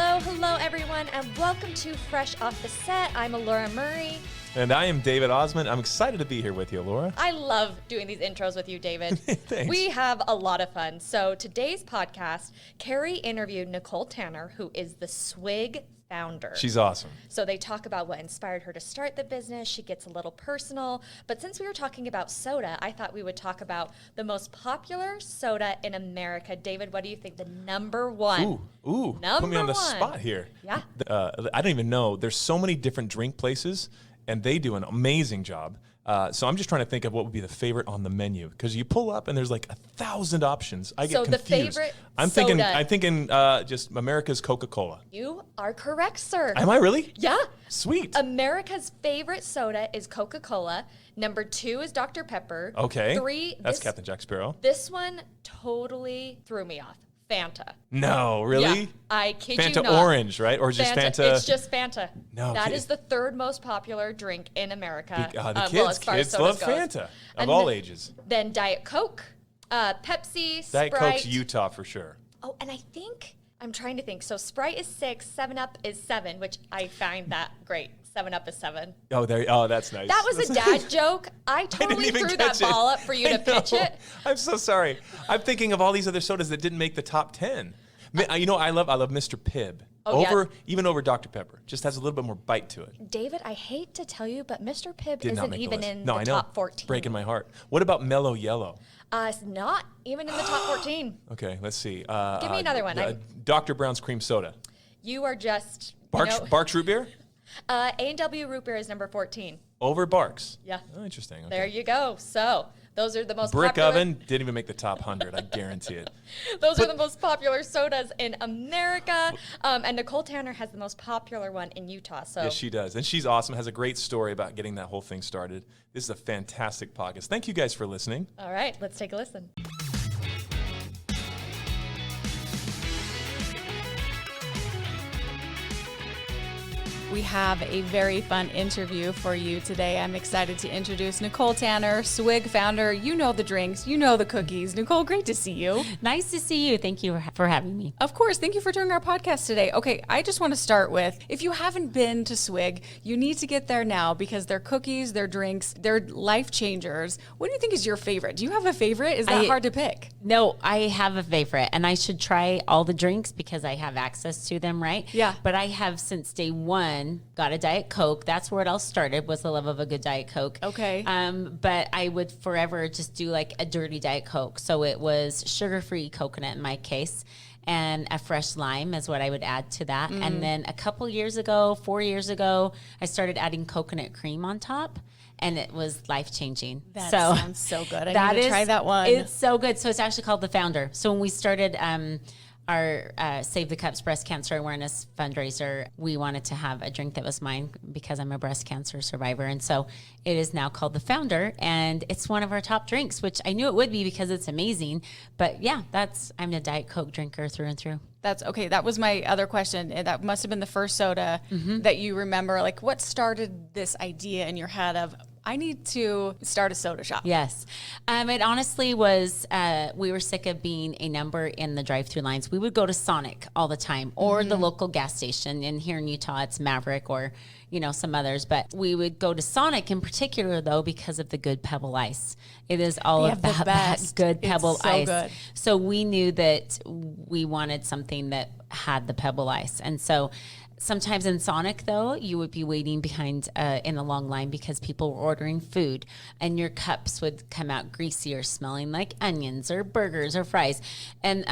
Hello, everyone, and welcome to Fresh Off the Set. I'm Laura Murray. And I am David Osmond. I'm excited to be here with you, Laura. I love doing these intros with you, David. Thanks. We have a lot of fun. So today's podcast, Kari interviewed Nicole Tanner, who is the Swig founder. She's awesome. So they talk about what inspired her to start the business. She gets a little personal. But since we were talking about soda, I thought we would talk about the most popular soda in America. David, what do you think? The number one. Ooh. Put me on the spot here. Yeah. I don't even know. There's so many different drink places, and they do an amazing job. So I'm just trying to think of what would be the favorite on the menu, because you pull up and there's like 1,000 options. I get confused. So the favorite I'm soda. thinking just America's Coca-Cola. You are correct, sir. Am I really? Yeah. Sweet. America's favorite soda is Coca-Cola. Number 2 is Dr. Pepper. Okay. 3. That's Captain Jack Sparrow. This one totally threw me off. Fanta. No, really? Yeah, I kid you not. Fanta orange, right? Or just Fanta? It's just Fanta. No, that is the third most popular drink in America. Kids love Fanta of all ages. Then Diet Coke, Pepsi, Diet Sprite. Coke's Utah for sure. Oh, and I think, I'm trying to think. So Sprite is 6, 7-Up is 7, which I find that great. 7-Up is 7. Oh, that's nice. That was a dad joke. I totally threw that ball up for you to pitch it. I'm so sorry. I'm thinking of all these other sodas that didn't make the top 10. You know, I love Mr. Pibb. Even over Dr. Pepper. Just has a little bit more bite to it. David, I hate to tell you, but Mr. Pibb isn't even in the top 14. Breaking my heart. What about Mellow Yellow? It's not even in the top 14. Okay, let's see. Give me another one. Dr. Brown's Cream Soda. You are just... Barks Root Beer? A&W Root Beer is number 14. Over Barks? Yeah. Oh, interesting. Okay. There you go. So, those are the most Brick popular... Oven didn't even make the top 100. I guarantee it. Those are the most popular sodas in America. And Nicole Tanner has the most popular one in Utah. So yes, she does. And she's awesome. Has a great story about getting that whole thing started. This is a fantastic podcast. Thank you guys for listening. All right. Let's take a listen. We have a very fun interview for you today. I'm excited to introduce Nicole Tanner, Swig founder. You know the drinks, you know the cookies. Nicole, great to see you. Nice to see you. Thank you for having me. Of course. Thank you for doing our podcast today. Okay, I just want to start with, if you haven't been to Swig, you need to get there now because their cookies, their drinks, they're life changers. What do you think is your favorite? Do you have a favorite? Is that hard to pick? No, I have a favorite, and I should try all the drinks because I have access to them, right? Yeah. But I have since day one got a Diet Coke. That's where it all started, was the love of a good Diet Coke. Okay. But I would forever just do like a dirty Diet Coke. So it was sugar-free coconut in my case, and a fresh lime is what I would add to that. And then a couple years ago, 4 years ago, I started adding coconut cream on top. And it was life-changing. That sounds so good. I need to try that one. It's so good. So it's actually called The Founder. So when we started our Save the Cups breast cancer awareness fundraiser, we wanted to have a drink that was mine because I'm a breast cancer survivor. And so it is now called The Founder, and it's one of our top drinks, which I knew it would be because it's amazing. But yeah, I'm a Diet Coke drinker through and through. That's okay. That was my other question. That must have been the first soda that you remember. Like, what started this idea in your head of, I need to start a soda shop? Yes. It honestly was, we were sick of being a number in the drive-through lines. We would go to Sonic all the time, or the local gas station. And here in Utah, it's Maverick or, some others. But we would go to Sonic in particular, though, because of the good Pebble Ice. It is all about that good Pebble Ice. Good. So we knew that we wanted something that had the Pebble Ice. And so sometimes in Sonic, though, you would be waiting behind in a long line because people were ordering food, and your cups would come out greasy or smelling like onions or burgers or fries. And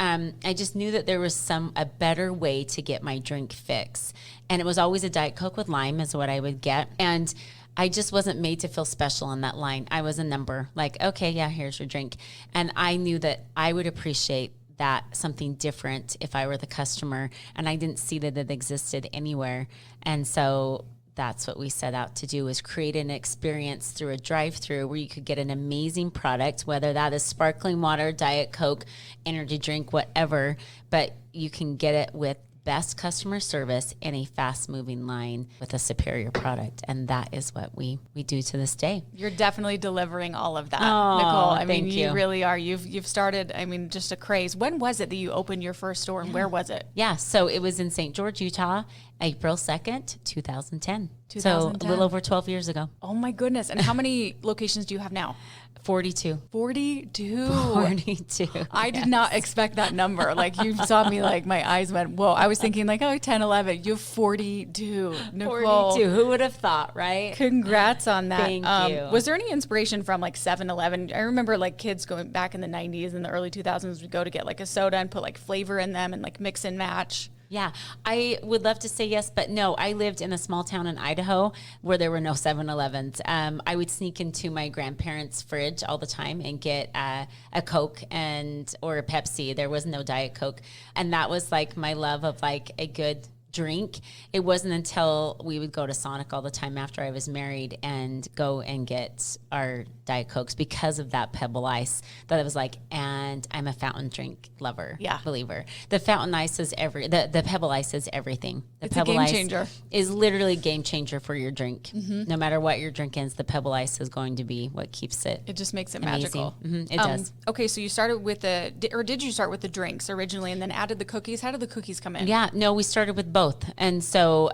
I just knew that there was a better way to get my drink fix. And it was always a Diet Coke with lime is what I would get. And I just wasn't made to feel special in that line. I was a number, like, okay, yeah, here's your drink. And I knew that I would appreciate that something different if I were the customer, and I didn't see that it existed anywhere. And so that's what we set out to do, is create an experience through a drive-through where you could get an amazing product, whether that is sparkling water, Diet Coke, energy drink, whatever, but you can get it with best customer service in a fast-moving line with a superior product. And that is what we do to this day. You're definitely delivering all of that, Oh, Nicole. I thank mean, you. you really are. You've started, I mean, just a craze. When was it that you opened your first store, and where was it? Yeah, so it was in St. George, Utah, April 2nd, 2010. So 2010. a little over 12 years ago. Oh my goodness. And how many locations do you have now? 42. 42. 42. I did not expect that number. Like, you saw me, like, my eyes went, whoa. I was thinking, like, oh, 10, 11. You have 42. Nicole, 42. Who would have thought, right? congrats on that. Thank you. Was there any inspiration from, like, 7-Eleven? I remember, like, kids going back in the 90s and the early 2000s would go to get, like, a soda and put, like, flavor in them and, like, mix and match. Yeah, I would love to say yes, but no. I lived in a small town in Idaho where there were no 7-Elevens. I would sneak into my grandparents' fridge all the time and get a Coke or a Pepsi. There was no Diet Coke. And that was like my love of like a good drink. It wasn't until we would go to Sonic all the time after I was married and go and get our Diet Cokes because of that Pebble Ice that I was like, and I'm a fountain drink lover, believer. The fountain ice is the Pebble Ice is everything. It's Pebble a game Ice changer. is literally a game changer for your drink. No matter what your drink is, the Pebble Ice is going to be what keeps it. It just makes it amazing. magical. It does. Okay, so you started with did you start with the drinks originally and then added the cookies? How did the cookies come in? Yeah, no, we started with both. And so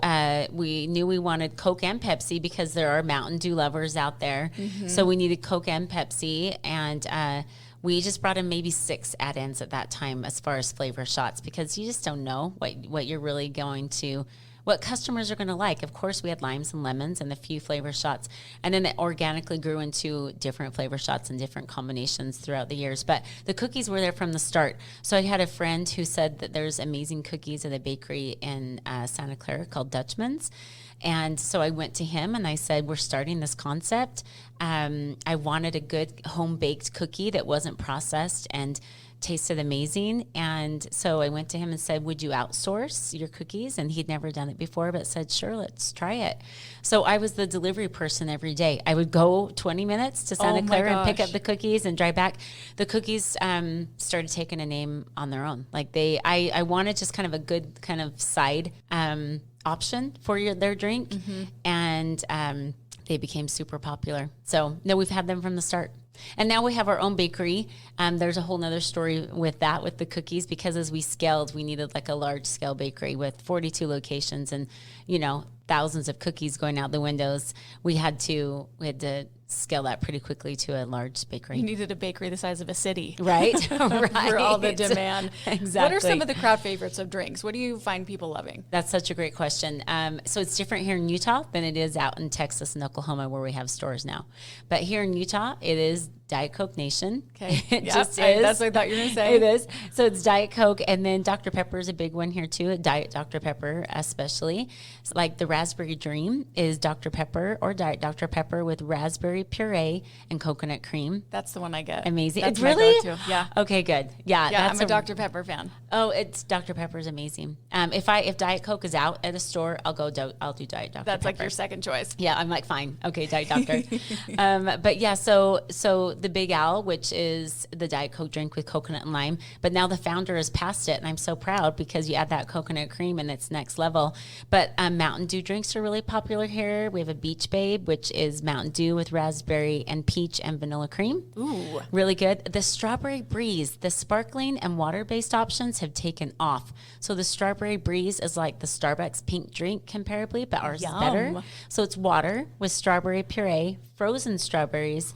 we knew we wanted Coke and Pepsi because there are Mountain Dew lovers out there. So we needed Coke and Pepsi. And we just brought in maybe 6 add-ins at that time as far as flavor shots because you just don't know what you're really going to, what customers are going to like. Of course, we had limes and lemons and a few flavor shots. And then it organically grew into different flavor shots and different combinations throughout the years. But the cookies were there from the start. So I had a friend who said that there's amazing cookies at a bakery in Santa Clara called Dutchman's. And so I went to him and I said, we're starting this concept. I wanted a good home-baked cookie that wasn't processed and tasted amazing. And so I went to him and said, would you outsource your cookies? And he'd never done it before, but said, sure, let's try it. So I was the delivery person every day. I would go 20 minutes to Santa Clara and pick up the cookies and drive back. The cookies started taking a name on their own. Like I wanted just kind of a good kind of side option for their drink. And they became super popular. So no, we've had them from the start. And now we have our own bakery. There's a whole nother story with that, with the cookies, because as we scaled, we needed like a large scale bakery with 42 locations and, thousands of cookies going out the windows. We had to scale that pretty quickly to a large bakery. You needed a bakery the size of a city. Right? Right. For all the demand. Exactly. What are some of the crowd favorites of drinks? What do you find people loving? That's such a great question. So it's different here in Utah than it is out in Texas and Oklahoma where we have stores now. But here in Utah, it is Diet Coke Nation. Okay. It Yep, just is. That's what I thought you were going to say. It is. So it's Diet Coke, and then Dr. Pepper is a big one here too. Diet Dr. Pepper especially. So like the Raspberry Dream is Dr. Pepper or Diet Dr. Pepper with raspberry puree and coconut cream. That's the one I get. Amazing. That's It's really? my go-to. Yeah. Okay, good. Yeah, I'm a Dr. Pepper fan. Oh, it's Dr. Pepper's amazing. If Diet Coke is out at a store, I'll do Diet Dr. That's Pepper. like your second choice. Yeah, I'm like, fine. Okay, Diet Doctor. But yeah, so the Big Al, which is the Diet Coke drink with coconut and lime, but now the founder has passed it, and I'm so proud because you add that coconut cream and it's next level. But Mountain Dew drinks are really popular here. We have a Beach Babe, which is Mountain Dew with raspberry and peach and vanilla cream. Ooh. Really good. The Strawberry Breeze, the sparkling and water-based options have taken off. So the Strawberry Breeze is like the Starbucks pink drink comparably, but ours is better. So it's water with strawberry puree, frozen strawberries,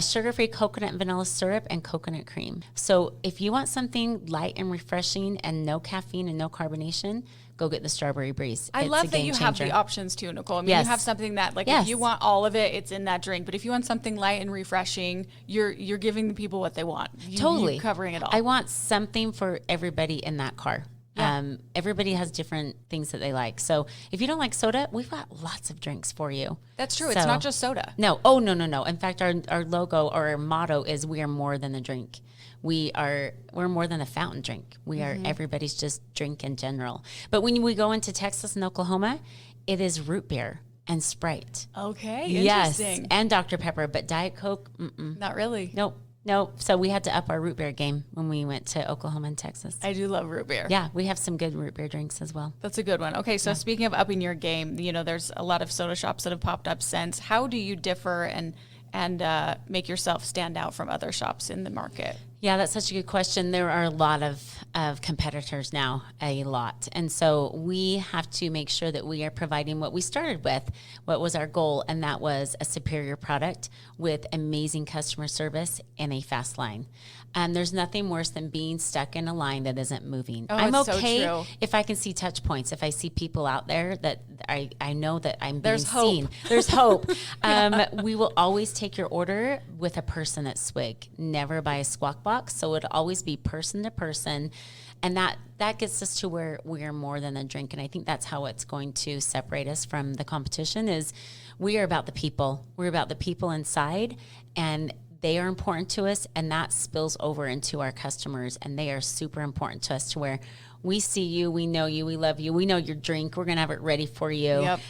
sugar-free coconut and vanilla syrup, and coconut cream. So if you want something light and refreshing and no caffeine and no carbonation, go get the Strawberry Breeze. I It's love a that game you changer. have the options too, Nicole. I mean, Yes. you have something that, like, Yes. if you want all of it, it's in that drink. But if you want something light and refreshing, you're giving the people what they want. Totally. You're covering it all. I want something for everybody in that car. Yeah. Everybody has different things that they like. So if you don't like soda, we've got lots of drinks for you. That's true. It's So- not just soda. No. Oh, no. In fact, our logo or our motto is we are more than a drink. We're more than a fountain drink. We are everybody's just drink in general. But when we go into Texas and Oklahoma, it is root beer and Sprite. Okay. Yes. Interesting. And Dr. Pepper, but Diet Coke, Not really. nope. No. So we had to up our root beer game when we went to Oklahoma and Texas. I do love root beer. Yeah, we have some good root beer drinks as well. That's a good one. Okay, so speaking of upping your game, there's a lot of soda shops that have popped up since. How do you differ and make yourself stand out from other shops in the market? Yeah, that's such a good question. There are a lot of competitors now, a lot. And so we have to make sure that we are providing what we started with, what was our goal, and that was a superior product with amazing customer service and a fast line. And there's nothing worse than being stuck in a line that isn't moving. Oh, I'm it's okay so true. if I can see touch points, if I see people out there that I know that I'm There's being hope. seen. There's hope. We will always take your order with a person at Swig, never by a squawk box. So it'll always be person to person. And that gets us to where we're more than a drink. And I think that's how it's going to separate us from the competition is we are about the people. We're about the people inside, and they are important to us, and that spills over into our customers, and they are super important to us to where we see you, we know you, we love you, we know your drink, we're going to have it ready for you. Yep.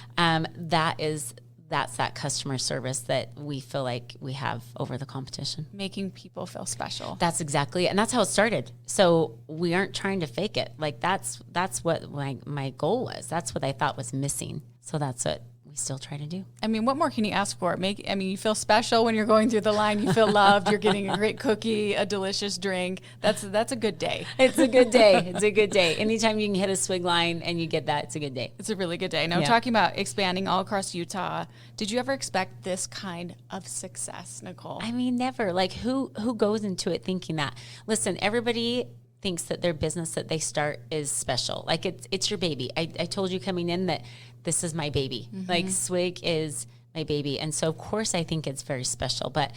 That's that customer service that we feel like we have over the competition. Making people feel special. That's exactly it. And that's how it started. So we aren't trying to fake it. Like that's what my goal was. That's what I thought was missing. So that's what we still try to do. I mean, what more can you ask for? You feel special when you're going through the line. You feel loved. You're getting a great cookie, a delicious drink. That's a good day. It's a good day. It's a good day. Anytime you can hit a Swig line and you get that, it's a good day. It's a really good day. Now, talking about expanding all across Utah, did you ever expect this kind of success, Nicole? I mean, never. Like who goes into it thinking that? Listen, everybody thinks that their business that they start is special. Like it's your baby. I told you coming in that this is my baby. Mm-hmm. Like Swig is my baby. And so of course I think it's very special, but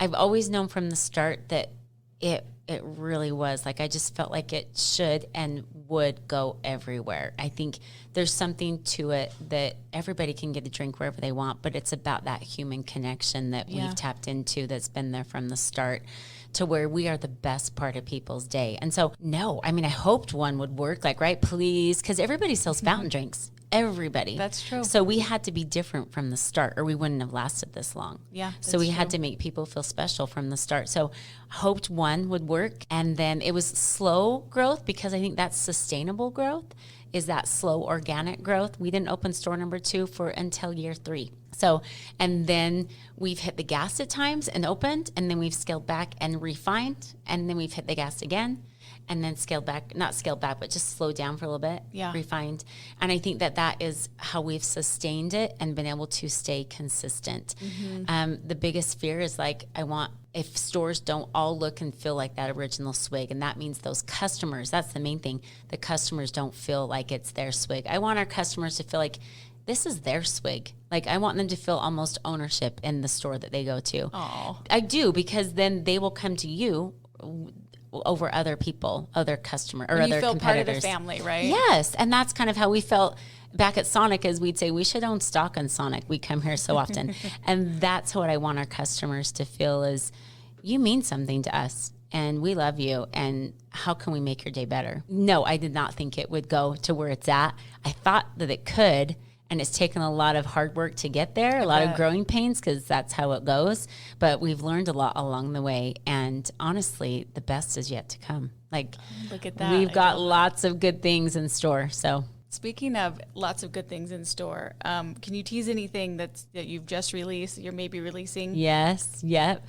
I've always known from the start that it really was. Like I just felt like it should and would go everywhere. I think there's something to it that everybody can get a drink wherever they want, but it's about that human connection that we've tapped into that's been there from the start to where we are the best part of people's day. And so, no, I mean, I hoped one would work, like, right, please, because everybody sells fountain drinks. Everybody. That's true. So we had to be different from the start or we wouldn't have lasted this long. Yeah. So we had to make people feel special from the start. So hoped one would work. And then it was slow growth because I think that's sustainable growth is that slow organic growth. We didn't open store number 2 until year 3. So, and then we've hit the gas at times and opened, and then we've scaled back and refined, and then we've hit the gas again, and then scaled back, not scaled back, but just slowed down for a little bit, refined. And I think that is how we've sustained it and been able to stay consistent. Mm-hmm. The biggest fear is like, if stores don't all look and feel like that original Swig, and that means those customers, that's the main thing, the customers don't feel like it's their Swig. I want our customers to feel like this is their Swig. Like I want them to feel almost ownership in the store that they go to. Aww. I do, because then they will come to you over other people, other customer or other competitors. You feel part of the family, right? Yes, and that's kind of how we felt back at Sonic, as we'd say, we should own stock on Sonic. We come here so often. And that's what I want our customers to feel is you mean something to us and we love you. And how can we make your day better? No, I did not think it would go to where it's at. I thought that it could. And it's taken a lot of hard work to get there, a lot of growing pains, because that's how it goes. But we've learned a lot along the way. And honestly, the best is yet to come. Like, look at that. We've got lots of good things in store. So, speaking of lots of good things in store, can you tease anything that you've just released, you're maybe releasing? Yes, yep.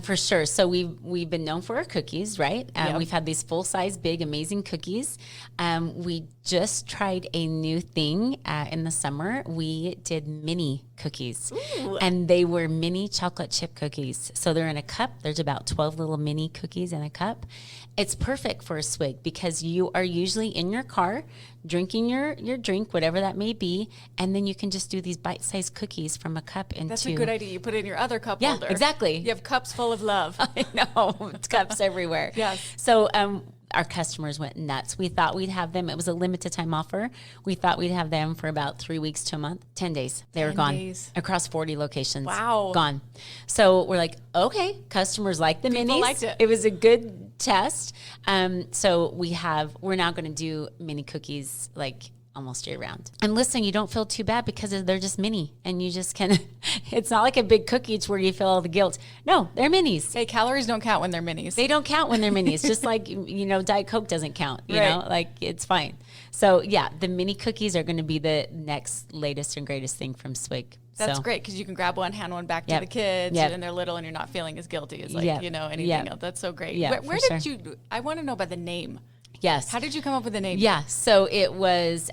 For sure. So we've been known for our cookies, right? We've had these full-size, big, amazing cookies. We just tried a new thing in the summer. We did mini cookies. Ooh. And they were mini chocolate chip cookies. So they're in a cup. There's about 12 little mini cookies in a cup. It's perfect for a Swig because you are usually in your car drinking your drink, whatever that may be, and then you can just do these bite-sized cookies from a cup into... That's a good idea. You put it in your other cup holder. Yeah, exactly. You have cups full of love. I know. It's cups everywhere. Yes. So our customers went nuts. We thought we'd have them. It was a limited time offer. We thought we'd have them for about 3 weeks to a month. 10 days. They were gone. 10 days. Across 40 locations. Wow. Gone. So we're like, okay, customers like the People minis. liked it. It was a good test. So we're now going to do mini cookies like almost year round. And listen, you don't feel too bad because they're just mini, and you just can, it's not like a big cookie to where you feel all the guilt. No, they're minis. Hey, calories don't count when they're minis. They don't count when they're minis, just like, Diet Coke doesn't count, you Right. know, like it's fine. So yeah, the mini cookies are going to be the next latest and greatest thing from Swig. That's So, great because you can grab one, hand one back to Yep. the kids, Yep. and they're little, and you're not feeling as guilty as like Yep. anything Yep. else. That's so great. Yeah, Where for did sure. you? I want to know about the name. Yes. How did you come up with the name? Yeah, so it was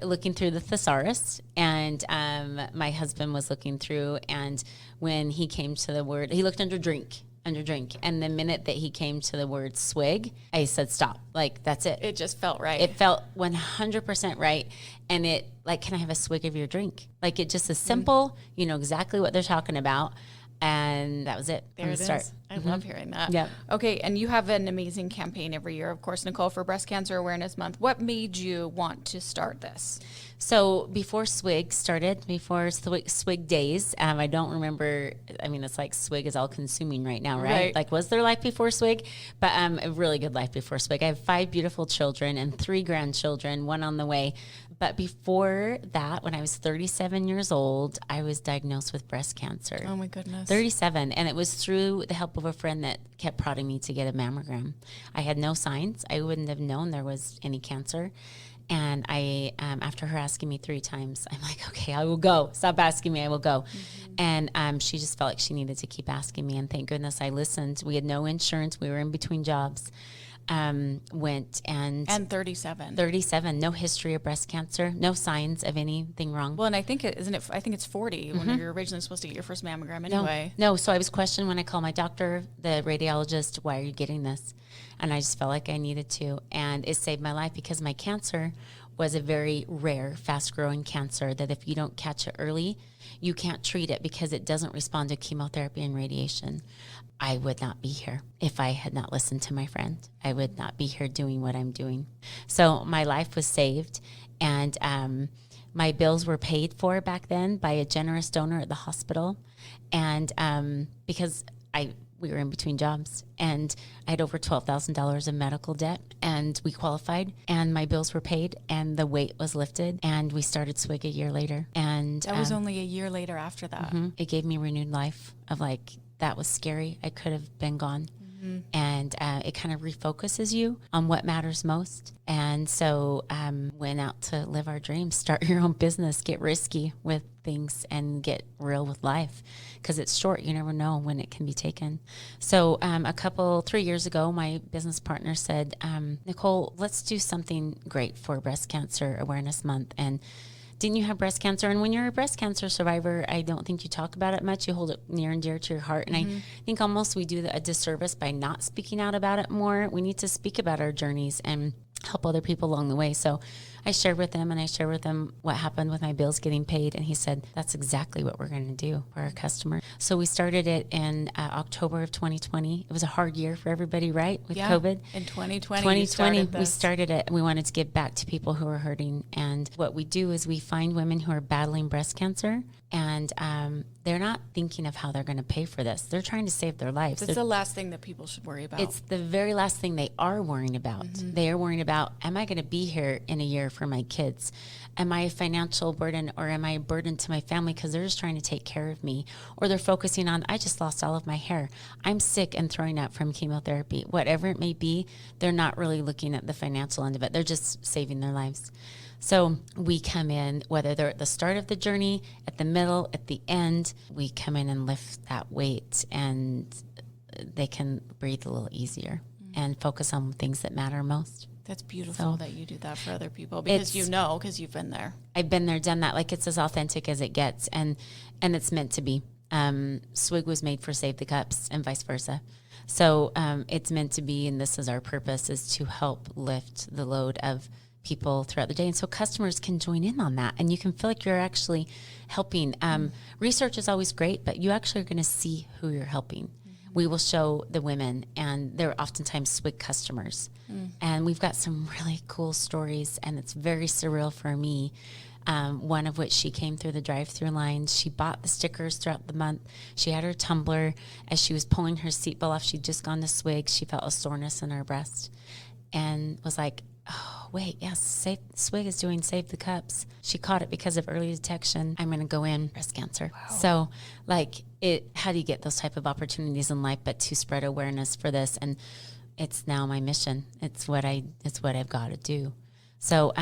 looking through the thesaurus, and my husband was looking through, and when he came to the word, he looked under drink, and the minute that he came to the word swig, I said stop. Like, that's it. It just felt right. It felt 100% right, and it, like, can I have a swig of your drink? Like, it just is simple, you know exactly what they're talking about, and that was it. There from it the start. is. I love hearing that. Yep. Okay, and you have an amazing campaign every year, of course, Nicole, for Breast Cancer Awareness Month. What made you want to start this? So before Swig started, before Swig days, I don't remember. I mean, it's like Swig is all consuming right now, right? Right. Like, was there life before Swig? But a really good life before Swig. I have 5 beautiful children and 3 grandchildren, 1 on the way. But before that, when I was 37 years old, I was diagnosed with breast cancer. Oh my goodness. 37, and it was through the help of a friend that kept prodding me to get a mammogram. I had no signs. I wouldn't have known there was any cancer. And I, after her asking me 3 times, I'm like, okay, I will go. Stop asking me, I will go. And she just felt like she needed to keep asking me. And thank goodness I listened. We had no insurance. We were in between jobs. Went and 37. 37, no history of breast cancer, no signs of anything wrong. Well, and I think I think it's 40 when you're originally supposed to get your first mammogram anyway. No. So I was questioned when I called my doctor, the radiologist, why are you getting this? And I just felt like I needed to. And it saved my life because my cancer was a very rare, fast-growing cancer that if you don't catch it early, you can't treat it because it doesn't respond to chemotherapy and radiation. I would not be here if I had not listened to my friend. I would not be here doing what I'm doing. So my life was saved, and my bills were paid for back then by a generous donor at the hospital. And because we were in between jobs, and I had over $12,000 of medical debt, and we qualified, and my bills were paid, and the weight was lifted, and we started Swig a year later. And That was only a year later after that. it gave me renewed life of like, that was scary. I could have been gone. And it kind of refocuses you on what matters most. And so went out to live our dreams, start your own business, get risky with things, and get real with life because it's short. You never know when it can be taken. So 3 years ago, my business partner said, Nicole, let's do something great for Breast Cancer Awareness Month. And didn't you have breast cancer? And when you're a breast cancer survivor, I don't think you talk about it much. You hold it near and dear to your heart. And I think almost we do a disservice by not speaking out about it more. We need to speak about our journeys and help other people along the way. So I shared with him, and I shared with him what happened with my bills getting paid. And he said, that's exactly what we're going to do for our customer. So we started it in October of 2020. It was a hard year for everybody, right? With COVID. In 2020, We started it, and we wanted to give back to people who are hurting. And what we do is we find women who are battling breast cancer, and they're not thinking of how they're going to pay for this. They're trying to save their lives. It's the last thing that people should worry about. It's the very last thing they are worrying about. They are worrying about, am I going to be here in a year for my kids? Am I a financial burden, or am I a burden to my family because they're just trying to take care of me? Or they're focusing on, I just lost all of my hair. I'm sick and throwing up from chemotherapy. Whatever it may be, they're not really looking at the financial end of it. They're just saving their lives. So we come in, whether they're at the start of the journey, at the middle, at the end, we come in and lift that weight, and they can breathe a little easier and focus on things that matter most. That's beautiful that you do that for other people because because you've been there. I've been there, done that. Like, it's as authentic as it gets, and it's meant to be. Swig was made for Save the Cups and vice versa. So it's meant to be, and this is our purpose, is to help lift the load of people throughout the day. And so customers can join in on that, and you can feel like you're actually helping. Research is always great, but you actually are going to see who you're helping. We will show the women, and they're oftentimes Swig customers. And we've got some really cool stories, and it's very surreal for me. One of which, she came through the drive-through line. She bought the stickers throughout the month. She had her tumbler. As she was pulling her seatbelt off, she'd just gone to Swig. She felt a soreness in her breast and was like, oh, wait, yes, Swig is doing Save the Cups. She caught it because of early detection. I'm going to go in breast cancer. Wow. So how do you get those type of opportunities in life, but to spread awareness for this? And it's now my mission. It's what I've got to do. So,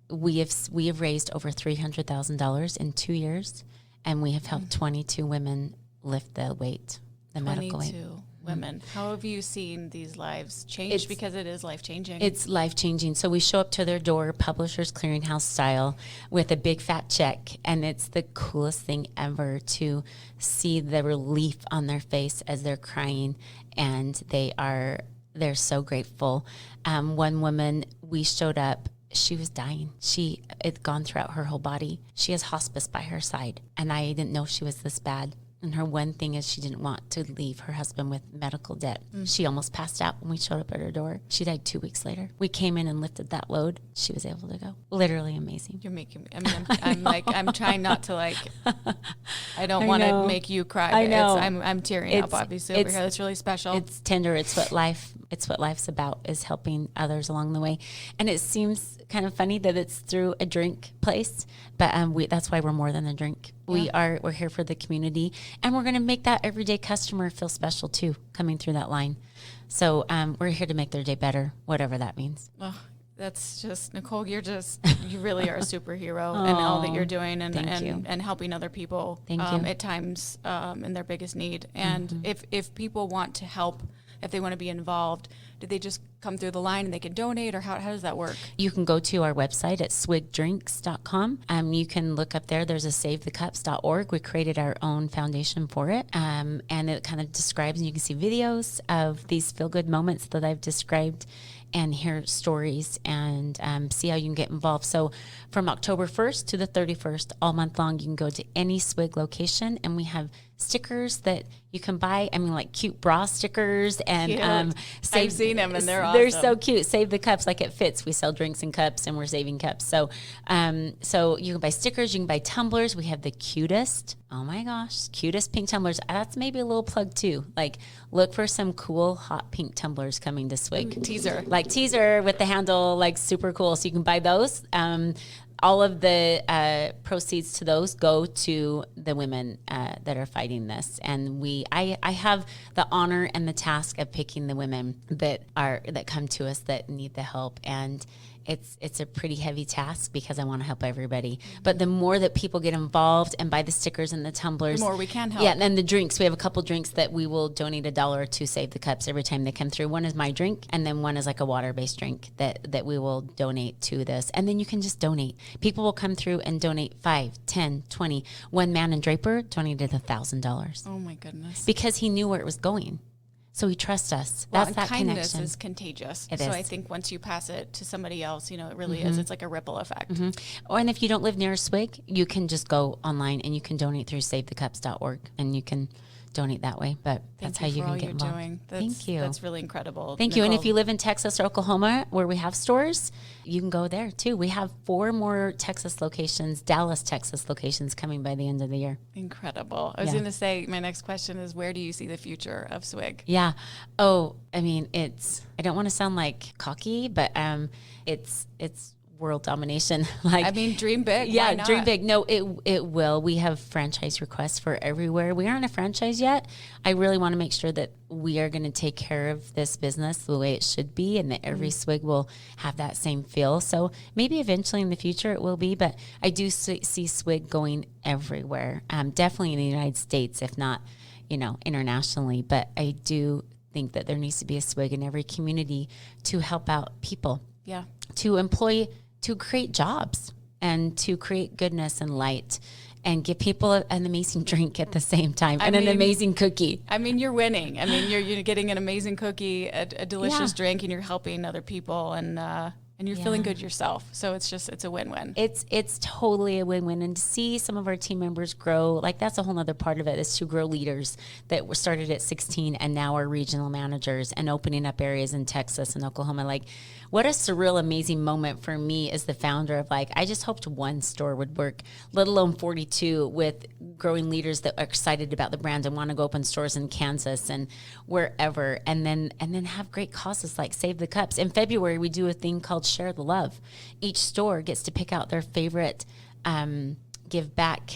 we have raised over $300,000 in 2 years, and we have helped 22 women lift the weight, the medical weight. 22 women. How have you seen these lives change? Because it is life-changing. It's life-changing. So we show up to their door, Publishers Clearinghouse style, with a big fat check, and it's the coolest thing ever to see the relief on their face as they're crying, and they're so grateful. One woman, we showed up, she was dying. She had gone throughout her whole body. She has hospice by her side, and I didn't know she was this bad. And her one thing is she didn't want to leave her husband with medical debt. She almost passed out when we showed up at her door. She died 2 weeks later. We came in and lifted that load. She was able to go. Literally amazing. You're making me, I'm trying not to I don't want to make you cry. I know. I'm tearing up obviously over here. That's really special. It's tender. It's what life's about, is helping others along the way. And it seems kind of funny that it's through a drink place, but that's why we're more than a drink. Yeah. We're here for the community, and we're going to make that everyday customer feel special too, coming through that line. So we're here to make their day better, whatever that means. Oh, that's just, Nicole, you really are a superhero in all that you're doing and helping other people at times in their biggest need. And if people want to help, if they want to be involved, do they just come through the line and they can donate, or how does that work? You can go to our website at swigdrinks.com. You can look up there. There's a savethecups.org. We created our own foundation for it. And it kind of describes, and you can see videos of these feel-good moments that I've described, and hear stories, and see how you can get involved. So from October 1st to the 31st, all month long, you can go to any Swig location, and we have stickers that you can buy. I mean, like cute bra stickers, and I've seen them, and they're awesome. They're so cute. Save the cups, like it fits. We sell drinks and cups, and we're saving cups. So so you can buy stickers, you can buy tumblers. We have the cutest, oh my gosh, cutest pink tumblers. That's maybe a little plug too. Like, look for some cool hot pink tumblers coming to Swig. Teaser with the handle, like super cool. So you can buy those. All of the proceeds to those go to the women that are fighting this, and I have the honor and the task of picking the women that come to us that need the help, and it's a pretty heavy task because I want to help everybody. But the more that people get involved and buy the stickers and the tumblers, the more we can help. Yeah, and the drinks. We have a couple drinks that we will donate $1 to Save the Cups every time they come through. One is my drink, and then one is like a water-based drink that we will donate to this. And then you can just donate. People will come through and donate 5, 10, 20. One man in Draper donated $1,000. Oh my goodness. Because he knew where it was going. So he trusts us. That's that kindness connection. Is contagious. It so is. I think once you pass it to somebody else, it really is. It's like a ripple effect. Oh, and if you don't live near a Swig, you can just go online and you can donate through savethecups.org, and you can donate that way. But that's how you can get involved. Thank you. That's really incredible. Thank you. And if you live in Texas or Oklahoma, where we have stores, you can go there too. We have 4 more Dallas, Texas locations coming by the end of the year. Incredible. I was going to say, my next question is, where do you see the future of Swig? Yeah. Oh, I mean, I don't want to sound like cocky, but it's world domination. Dream big. Yeah, dream big. No, it will. We have franchise requests for everywhere. We aren't a franchise yet. I really want to make sure that we are going to take care of this business the way it should be, and that every Swig will have that same feel. So maybe eventually in the future it will be, but I do see Swig going everywhere. Definitely in the United States, if not, internationally. But I do think that there needs to be a Swig in every community to help out people. Yeah. To create jobs and to create goodness and light and give people an amazing drink at the same time and an amazing cookie. I mean, you're winning. I mean, you're getting an amazing cookie, a delicious drink, and you're helping other people, and you're feeling good yourself. So it's a win-win. It's totally a win-win. And to see some of our team members grow, that's a whole other part of it, is to grow leaders that were started at 16 and now are regional managers and opening up areas in Texas and Oklahoma. what a surreal, amazing moment for me as the founder of like, I just hoped one store would work, let alone 42 with growing leaders that are excited about the brand and want to go open stores in Kansas and wherever. And then have great causes like Save the Cups. In February, we do a thing called Share the Love. Each store gets to pick out their favorite give back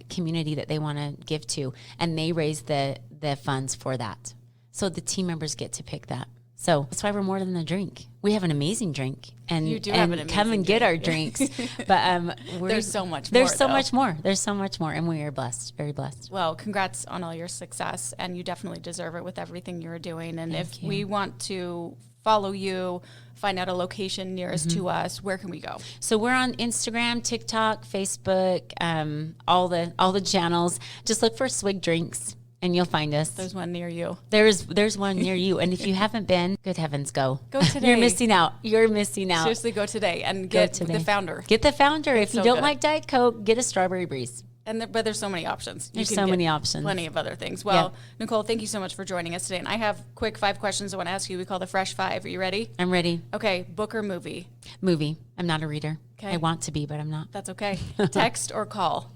community that they want to give to, and they raise the funds for that. So the team members get to pick that. So that's why we're more than a drink. We have an amazing drink, and You do have an come and amazing get drink. our drinks. But There's so much more, There's so though. much more. There's so much more, and we are blessed, very blessed. Well, congrats on all your success, and you definitely deserve it with everything you're doing. And if we want to follow you, find out a location nearest to us, where can we go? So we're on Instagram, TikTok, Facebook, all the channels. Just look for Swig Drinks, and you'll find us. There's one near you. There's one near you, and if you haven't been, good heavens, go. Go today. You're missing out. You're missing out. Seriously, go today and Go get today. the founder. Get the founder. If you so don't good. like Diet Coke, get a Strawberry Breeze. But there's so many options. You There's can so get many options. Plenty of other things. Well, Nicole, thank you so much for joining us today. And I have quick 5 questions I want to ask you. We call the Fresh 5. Are you ready? I'm ready. Okay, book or movie? Movie. I'm not a reader. Okay. I want to be, but I'm not. That's okay. Text or call?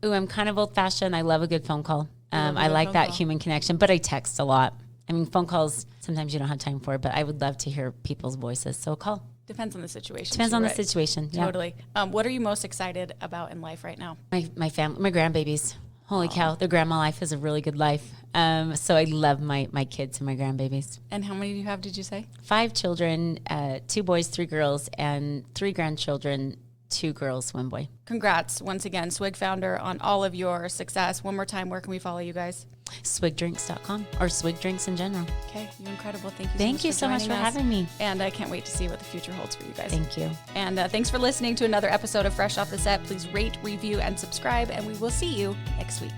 Ooh, I'm kind of old-fashioned. I love a good phone call. love a I good like phone that call. human connection, but I text a lot. I mean, phone calls, sometimes you don't have time for, but I would love to hear people's voices, so a call. Depends on the situation. Depends too, on the right? situation. Yeah. Totally. What are you most excited about in life right now? My family, my grandbabies. Holy cow, the grandma life is a really good life. So I love my kids and my grandbabies. And how many do you have, did you say? 5 children, 2 boys, 3 girls, and 3 grandchildren, 2 girls, 1 boy. Congrats once again, Swig founder, on all of your success. One more time, where can we follow you guys? Swigdrinks.com or Swig Drinks in general. Okay, you're incredible. Thank you. Thank you so much joining for us. having me. And I can't wait to see what the future holds for you guys. Thank you. And thanks for listening to another episode of Fresh Off the Set. Please rate, review, and subscribe, and we will see you next week.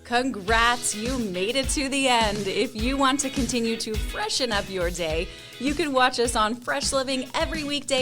Congrats, you made it to the end. If you want to continue to freshen up your day, you can watch us on Fresh Living every weekday